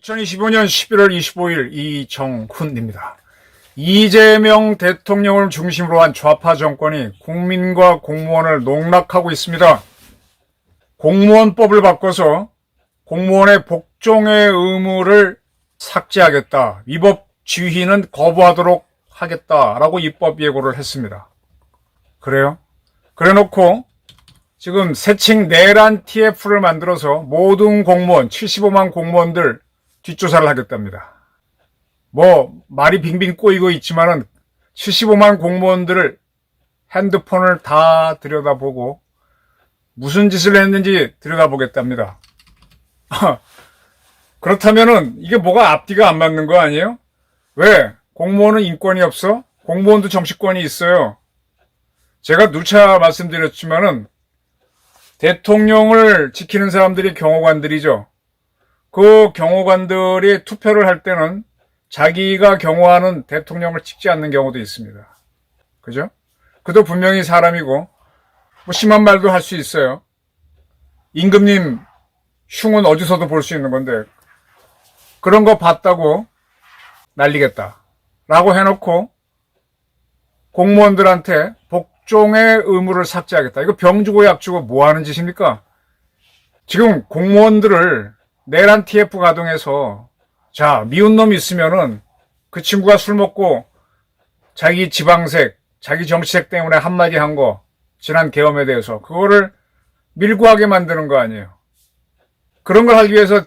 (2025년 11월 25일) 이정훈입니다. 이재명 대통령을 중심으로 한 좌파 정권이 국민과 공무원을 농락하고 있습니다. 공무원법을 바꿔서 공무원의 복종의 의무를 삭제하겠다, 위법 지휘는 거부하도록 하겠다라고 입법 예고를 했습니다. 그래요? 그래놓고 지금 새칭 내란 TF를 만들어서 모든 공무원, 75만 공무원들 뒷조사를 하겠답니다. 말이 빙빙 꼬이고 있지만은 75만 공무원들을 핸드폰을 다 들여다보고 무슨 짓을 했는지 들여다보겠답니다. 그렇다면은 이게 뭐가 앞뒤가 안 맞는 거 아니에요? 왜? 공무원은 인권이 없어? 공무원도 정치권이 있어요. 제가 누차 말씀드렸지만은 대통령을 지키는 사람들이 경호관들이죠. 그 경호관들이 투표를 할 때는 자기가 경호하는 대통령을 찍지 않는 경우도 있습니다. 그죠? 그도 분명히 사람이고 심한 말도 할 수 있어요. 임금님 흉은 어디서도 볼 수 있는 건데 그런 거 봤다고 날리겠다 라고 해놓고 공무원들한테 복종의 의무를 삭제하겠다. 이거 병 주고 약 주고 뭐 하는 짓입니까? 지금 공무원들을 내란 TF 가동해서 미운 놈 있으면은 그 친구가 술 먹고 자기 지방색, 자기 정치색 때문에 한마디 한 거, 지난 계엄에 대해서 그거를 밀고 하게 만드는 거 아니에요. 그런 걸 하기 위해서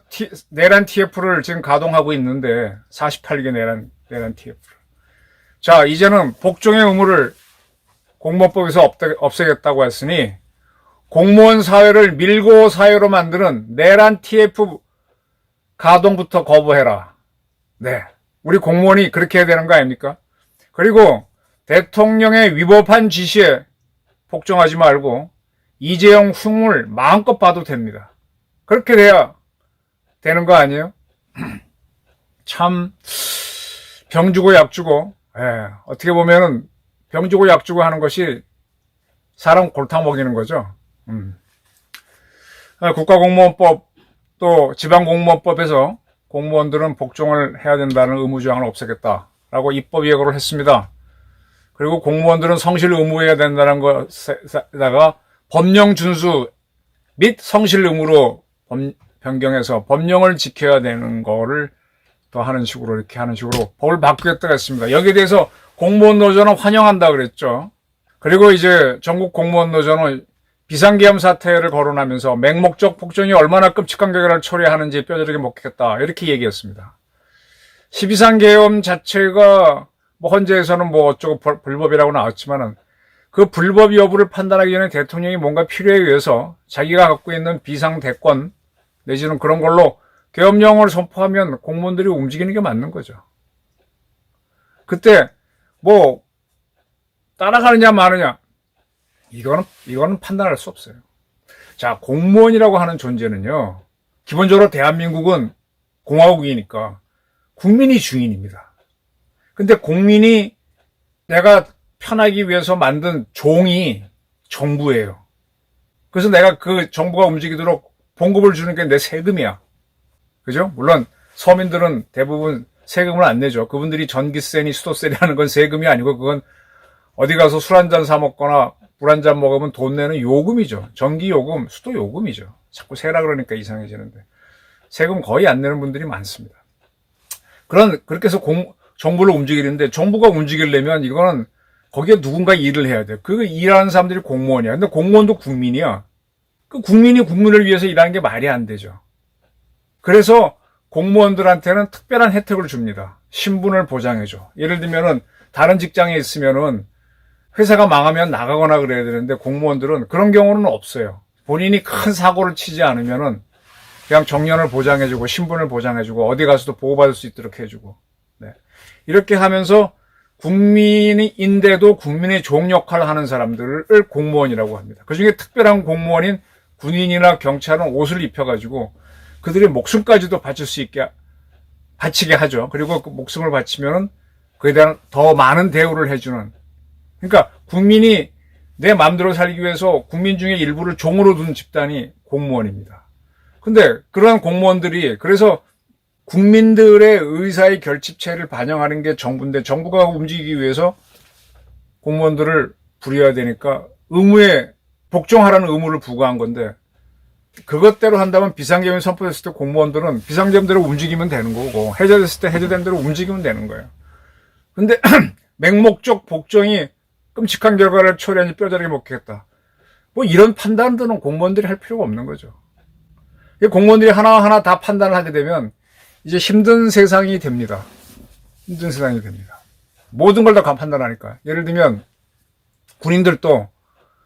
내란 TF를 지금 가동하고 있는데 48개 내란 TF를. 이제는 복종의 의무를 공무원법에서 없애겠다고 했으니 공무원 사회를 밀고 사회로 만드는 내란 TF 가동부터 거부해라. 네. 우리 공무원이 그렇게 해야 되는 거 아닙니까? 그리고 대통령의 위법한 지시에 복종하지 말고 이재용 흉을 마음껏 봐도 됩니다. 그렇게 돼야 되는 거 아니에요? 참 병 주고 약 주고, 어떻게 보면은 병 주고 약 주고 하는 것이 사람 골탕 먹이는 거죠. 국가공무원법 또 지방공무원법에서 공무원들은 복종을 해야 된다는 의무조항을 없애겠다라고 입법 예고를 했습니다. 그리고 공무원들은 성실 의무해야 된다는 것에다가 법령 준수 및 성실 의무로 변경해서 법령을 지켜야 되는 거를 더 하는 식으로, 이렇게 하는 식으로 법을 바꾸겠다고 했습니다. 여기에 대해서 공무원 노조는 환영한다 그랬죠. 그리고 이제 전국 공무원 노조는 비상계엄 사태를 거론하면서 맹목적 폭정이 얼마나 끔찍한 결과를 초래하는지 뼈저리게 먹겠다, 이렇게 얘기했습니다. 12.3계엄 자체가 헌재에서는 어쩌고 불법이라고 나왔지만은 그 불법 여부를 판단하기 전에 대통령이 뭔가 필요에 의해서 자기가 갖고 있는 비상대권 내지는 그런 걸로 계엄령을 선포하면 공무원들이 움직이는 게 맞는 거죠. 그때 따라가느냐 마느냐, 이거는 판단할 수 없어요. 공무원이라고 하는 존재는요, 기본적으로 대한민국은 공화국이니까 국민이 주인입니다. 근데 국민이 내가 편하기 위해서 만든 종이 정부예요. 그래서 내가 그 정부가 움직이도록 봉급을 주는 게 내 세금이야. 그죠? 물론 서민들은 대부분 세금을 안 내죠. 그분들이 전기세니 수도세니 하는 건 세금이 아니고 그건 어디 가서 술 한잔 사 먹거나 물 한 잔 먹으면 돈 내는 요금이죠. 전기요금, 수도요금이죠. 자꾸 세라 그러니까 이상해지는데. 세금 거의 안 내는 분들이 많습니다. 그렇게 해서 정부를 움직이는데, 정부가 움직이려면 이거는 거기에 누군가 일을 해야 돼요. 그 일하는 사람들이 공무원이야. 근데 공무원도 국민이야. 그 국민이 국민을 위해서 일하는 게 말이 안 되죠. 그래서 공무원들한테는 특별한 혜택을 줍니다. 신분을 보장해줘. 예를 들면은 다른 직장에 있으면은 회사가 망하면 나가거나 그래야 되는데 공무원들은 그런 경우는 없어요. 본인이 큰 사고를 치지 않으면은 그냥 정년을 보장해주고 신분을 보장해주고 어디 가서도 보호받을 수 있도록 해주고, 네. 이렇게 하면서 국민인데도 국민의 종 역할을 하는 사람들을 공무원이라고 합니다. 그중에 특별한 공무원인 군인이나 경찰은 옷을 입혀가지고 그들의 목숨까지도 바치게 하죠. 그리고 그 목숨을 바치면은 그에 대한 더 많은 대우를 해주는. 그러니까 국민이 내 마음대로 살기 위해서 국민 중에 일부를 종으로 둔 집단이 공무원입니다. 근데 그러한 공무원들이 그래서 국민들의 의사의 결집체를 반영하는 게 정부인데 정부가 움직이기 위해서 공무원들을 부려야 되니까 의무에 복종하라는 의무를 부과한 건데 그것대로 한다면 비상계엄이 선포됐을 때 공무원들은 비상계엄대로 움직이면 되는 거고 해제됐을 때 해제된 대로 움직이면 되는 거예요. 근데 맹목적 복종이 끔찍한 결과를 초래하니 뼈저리게 먹겠다. 뭐 이런 판단들은 공무원들이 할 필요가 없는 거죠. 공무원들이 하나하나 다 판단을 하게 되면 이제 힘든 세상이 됩니다. 힘든 세상이 됩니다. 모든 걸 다 판단하니까. 예를 들면 군인들도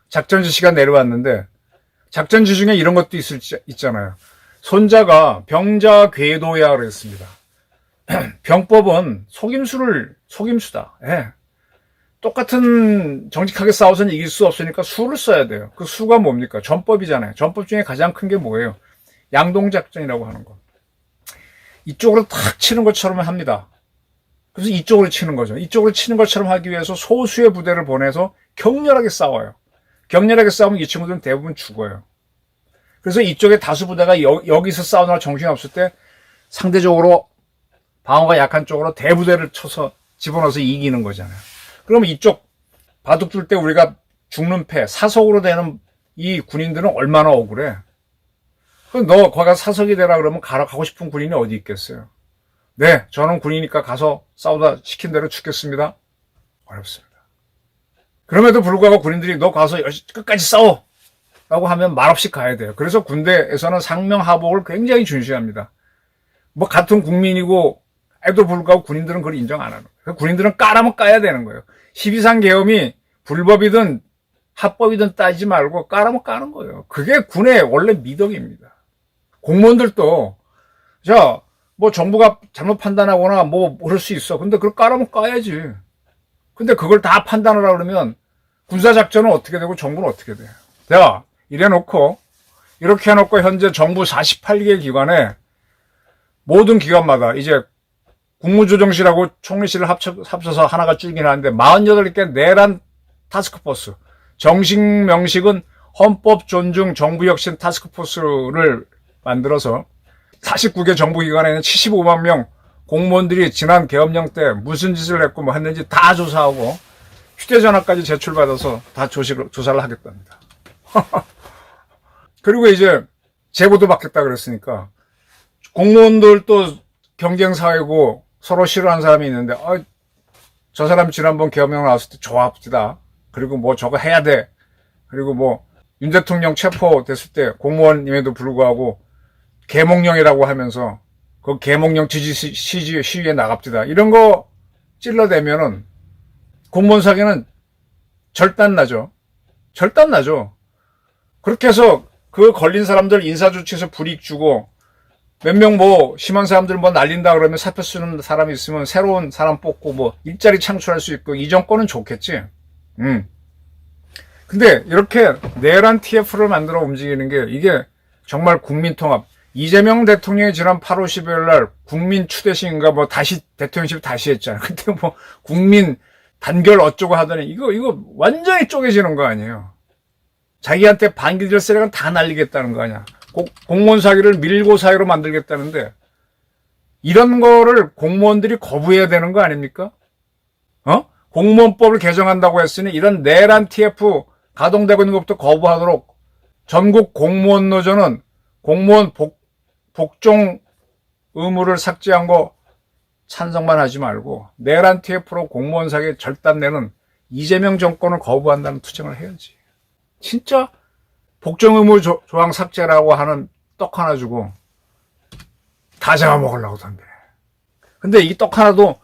작전 지시가 내려왔는데 작전 지시 중에 이런 것도 있잖아요. 손자가 병자 궤도야 그랬습니다. 병법은 속임수다. 예. 똑같은 정직하게 싸워서는 이길 수 없으니까 수를 써야 돼요. 그 수가 뭡니까? 전법이잖아요. 전법 중에 가장 큰 게 뭐예요? 양동작전이라고 하는 거. 이쪽으로 탁 치는 것처럼 합니다. 그래서 이쪽으로 치는 거죠. 이쪽으로 치는 것처럼 하기 위해서 소수의 부대를 보내서 격렬하게 싸워요. 격렬하게 싸우면 이 친구들은 대부분 죽어요. 그래서 이쪽에 다수 부대가 여기서 싸우느라 정신이 없을 때 상대적으로 방어가 약한 쪽으로 대부대를 쳐서 집어넣어서 이기는 거잖아요. 그러면 이쪽 바둑 둘 때 우리가 죽는 패, 사석으로 되는 이 군인들은 얼마나 억울해. 그럼 너 거기가 사석이 되라 그러면 가고 싶은 군인이 어디 있겠어요? 네, 저는 군이니까 가서 싸우다 시킨 대로 죽겠습니다. 어렵습니다. 그럼에도 불구하고 군인들이 너 가서 끝까지 싸워! 라고 하면 말없이 가야 돼요. 그래서 군대에서는 상명하복을 굉장히 중시합니다. 뭐 같은 국민이고 에도 불구하고 군인들은 그걸 인정 안 하는 거예요. 군인들은 까라면 까야 되는 거예요. 12.3 계엄이 불법이든 합법이든 따지지 말고 까라면 까는 거예요. 그게 군의 원래 미덕입니다. 공무원들도 자, 뭐 정부가 잘못 판단하거나 뭐 그럴 수 있어. 근데 그걸 까라면 까야지. 근데 그걸 다 판단을 하려고 그러면 군사작전은 어떻게 되고 정부는 어떻게 돼요? 자, 이래놓고 이렇게 해놓고 현재 정부 48개 기관에 모든 기관마다 이제 국무조정실하고 총리실을 합쳐서 하나가 줄긴 하는데 48개 내란 타스크포스, 정식 명식은 헌법 존중 정부혁신 타스크포스를 만들어서 49개 정부기관에는 75만 명 공무원들이 지난 계엄령 때 무슨 짓을 했고 뭐 했는지 다 조사하고 휴대전화까지 제출받아서 다 조사를 하겠답니다. 그리고 이제 제보도 받겠다 그랬으니까 공무원들도 경쟁사회고 서로 싫어하는 사람이 있는데 저 사람 지난번 계엄령 나왔을 때 좋아합시다. 그리고 뭐 저거 해야 돼. 그리고 뭐 윤 대통령 체포됐을 때 공무원임에도 불구하고 계몽령이라고 하면서 그 계몽령 지지 시위에 나갑시다. 이런 거 찔러대면은 공무원 사기는 절단나죠. 그렇게 해서 그 걸린 사람들 인사조치에서 불이익 주고 몇 명 뭐 심한 사람들 뭐 날린다 그러면 사표 쓰는 사람이 있으면 새로운 사람 뽑고 뭐 일자리 창출할 수 있고 이 정권은 좋겠지. 근데 이렇게 내란 TF를 만들어 움직이는 게 이게 정말 국민통합. 이재명 대통령이 지난 8월 12일 날 국민 추대식인가 뭐 다시 대통령실 다시 했잖아요. 그때 뭐 국민 단결 어쩌고 하더니 이거 완전히 쪼개지는 거 아니에요. 자기한테 반기절 세력은 다 날리겠다는 거 아니야. 공무원 사기를 밀고 사기로 만들겠다는데 이런 거를 공무원들이 거부해야 되는 거 아닙니까? 공무원법을 개정한다고 했으니 이런 내란 TF 가동되고 있는 것부터 거부하도록 전국 공무원 노조는 공무원 복종 의무를 삭제한 거 찬성만 하지 말고 내란 TF로 공무원 사기 절단내는 이재명 정권을 거부한다는 투쟁을 해야지. 진짜 복종 의무 조항 삭제라고 하는 떡 하나 주고 다 잡아먹으려고 던데. 근데 이 떡 하나도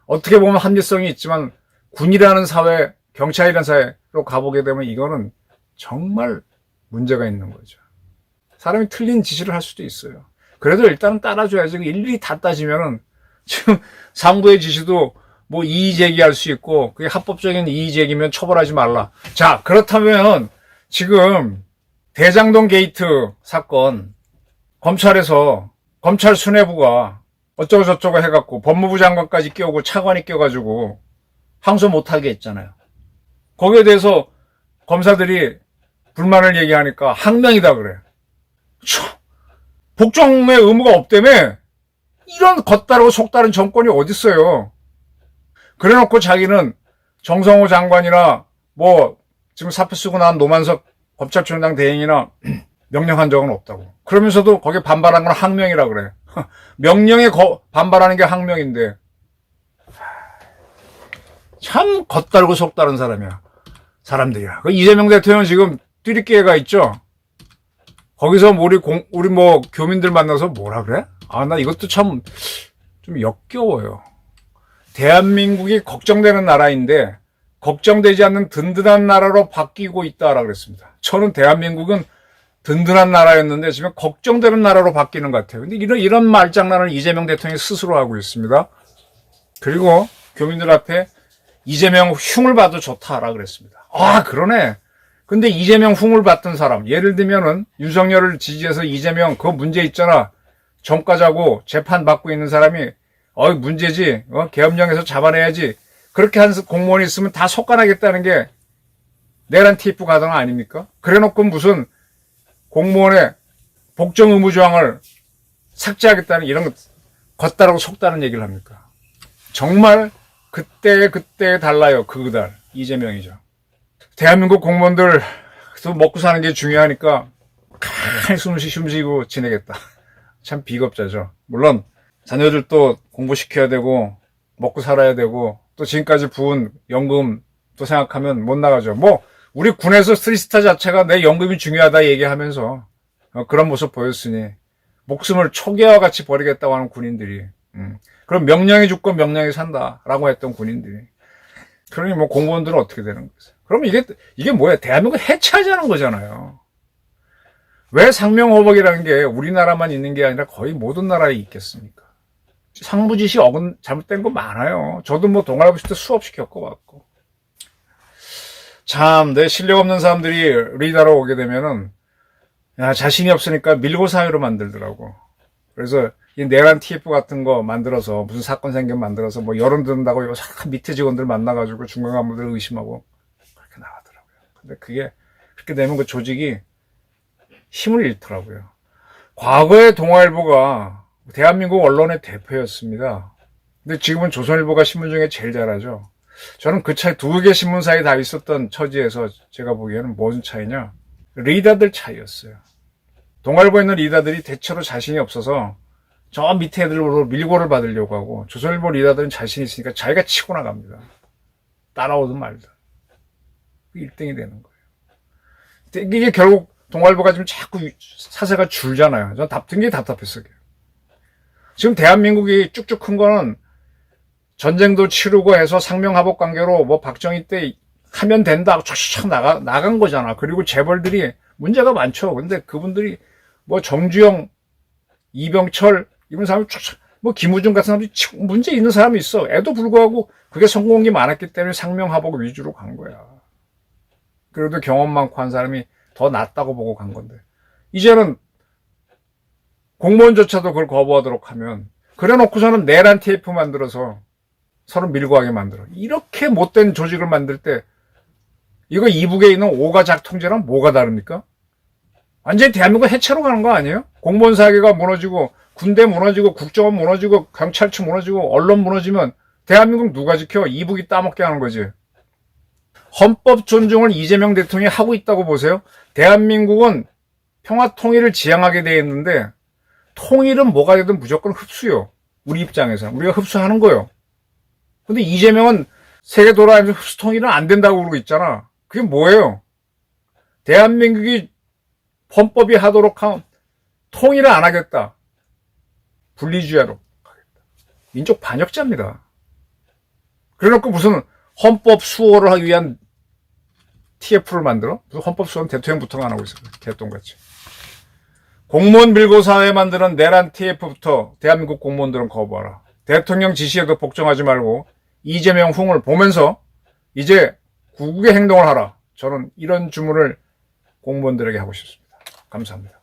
어떻게 보면 합리성이 있지만 군이라는 사회, 경찰이라는 사회로 가보게 되면 이거는 정말 문제가 있는 거죠. 사람이 틀린 지시를 할 수도 있어요. 그래도 일단은 따라줘야지. 일일이 다 따지면은 지금 상부의 지시도 뭐 이의 제기할 수 있고 그게 합법적인 이의 제기면 처벌하지 말라. 자, 그렇다면 지금 대장동 게이트 사건 검찰에서 검찰 수뇌부가 어쩌고 저쩌고 해갖고 법무부 장관까지 끼우고 차관이 껴가지고 항소 못하게 했잖아요. 거기에 대해서 검사들이 불만을 얘기하니까 항명이다 그래. 복종의 의무가 없다며. 이런 겉다르고 속다른 정권이 어딨어요. 그래놓고 자기는 정성호 장관이나 뭐 지금 사표 쓰고 난 노만석 검찰총장 대행이나 명령한 적은 없다고. 그러면서도 거기에 반발한 건 항명이라 그래. 명령에 반발하는 게 항명인데 참 겉다르고 속다른 사람들이야. 그 이재명 대통령 지금 띠리끼가 있죠. 거기서 우리 뭐 교민들 만나서 뭐라 그래? 나 이것도 참 좀 역겨워요. 대한민국이 걱정되는 나라인데 걱정되지 않는 든든한 나라로 바뀌고 있다라고 그랬습니다. 저는 대한민국은 든든한 나라였는데 지금 걱정되는 나라로 바뀌는 것 같아요. 근데 이런 말장난을 이재명 대통령이 스스로 하고 있습니다. 그리고 교민들 앞에 이재명 흉을 봐도 좋다라고 그랬습니다. 그러네. 근데 이재명 흉을 봤던 사람, 예를 들면은 윤석열을 지지해서 이재명 그거 문제 있잖아. 정가자고 재판 받고 있는 사람이 문제지. 계엄령에서 잡아내야지. 그렇게 한 공무원이 있으면 다 속간하겠다는 게 내란 TF 가당 아닙니까? 그래놓고 무슨 공무원의 복정 의무 조항을 삭제하겠다는 이런 겉다르고 속다른 얘기를 합니까? 정말 그때 달라요. 그날 이재명이죠. 대한민국 공무원들 먹고 사는 게 중요하니까 가만히 숨쉬고 지내겠다. 참 비겁자죠. 물론 자녀들도 공부시켜야 되고 먹고 살아야 되고 또 지금까지 부은 연금 또 생각하면 못 나가죠. 뭐 우리 군에서 쓰리스타 자체가 내 연금이 중요하다 얘기하면서 그런 모습 보였으니 목숨을 초계와 같이 버리겠다고 하는 군인들이 그럼 명령이 죽고 명령이 산다라고 했던 군인들이 그러니 뭐 공무원들은 어떻게 되는 거죠? 그럼 이게 뭐야? 대한민국 해체하자는 거잖아요. 왜 상명호복이라는 게 우리나라만 있는 게 아니라 거의 모든 나라에 있겠습니까? 상부지시 잘못된 거 많아요. 저도 뭐 동아일보 때 수없이 겪어봤고. 참, 내 실력 없는 사람들이 리더로 오게 되면은, 자신이 없으니까 밀고 사회로 만들더라고. 그래서 이 내란 TF 같은 거 만들어서, 무슨 사건 생기면 만들어서 뭐 여론 든다고 밑에 직원들 만나가지고 중간 간부들 의심하고 그렇게 나가더라고요. 근데 그렇게 되면 그 조직이 힘을 잃더라고요. 과거에 동아일보가 대한민국 언론의 대표였습니다. 근데 지금은 조선일보가 신문 중에 제일 잘하죠. 저는 그 차이 두 개 신문사에 다 있었던 처지에서 제가 보기에는 무슨 차이냐? 리더들 차이였어요. 동아일보에 있는 리더들이 대체로 자신이 없어서 저 밑에 애들로 밀고를 받으려고 하고 조선일보 리더들은 자신이 있으니까 자기가 치고 나갑니다. 따라오든 말든. 1등이 되는 거예요. 이게 결국 동아일보가 지금 자꾸 사세가 줄잖아요. 전 굉장히 답답했어요. 지금 대한민국이 쭉쭉 큰 거는 전쟁도 치르고 해서 상명하복 관계로 뭐 박정희 때 하면 된다 촥 나간 거잖아. 그리고 재벌들이 문제가 많죠. 근데 그분들이 뭐 정주영, 이병철 이런 사람이 뭐 김우중 같은 사람들이 문제 있는 사람이 있어. 애도 불구하고 그게 성공이 많았기 때문에 상명하복 위주로 간 거야. 그래도 경험 많고 한 사람이 더 낫다고 보고 간 건데 이제는 공무원조차도 그걸 거부하도록 하면 그래 놓고서는 내란 TF 만들어서 서로 밀고 하게 만들어. 이렇게 못된 조직을 만들 때 이거 이북에 있는 오가작 통제랑 뭐가 다릅니까? 완전히 대한민국 해체로 가는 거 아니에요? 공무원 사회가 무너지고 군대 무너지고 국정원 무너지고 경찰청 무너지고 언론 무너지면 대한민국 누가 지켜? 이북이 따먹게 하는 거지. 헌법 존중을 이재명 대통령이 하고 있다고 보세요? 대한민국은 평화 통일을 지향하게 되어 있는데 통일은 뭐가 되든 무조건 흡수요. 우리 입장에서. 우리가 흡수하는 거요. 근데 이재명은 세계 돌아다니면서 흡수 통일은 안 된다고 그러고 있잖아. 그게 뭐예요? 대한민국이 헌법이 하도록 한 통일을 안 하겠다. 분리주의로 하겠다. 민족 반역자입니다. 그래놓고 무슨 헌법 수호를 하기 위한 TF를 만들어? 무슨 헌법 수호는 대통령부터가 안 하고 있어요. 개똥같이. 공무원 밀고 사회 만드는 내란 TF부터 대한민국 공무원들은 거부하라. 대통령 지시에도 복종하지 말고 이재명 흉을 보면서 이제 구국의 행동을 하라. 저는 이런 주문을 공무원들에게 하고 싶습니다. 감사합니다.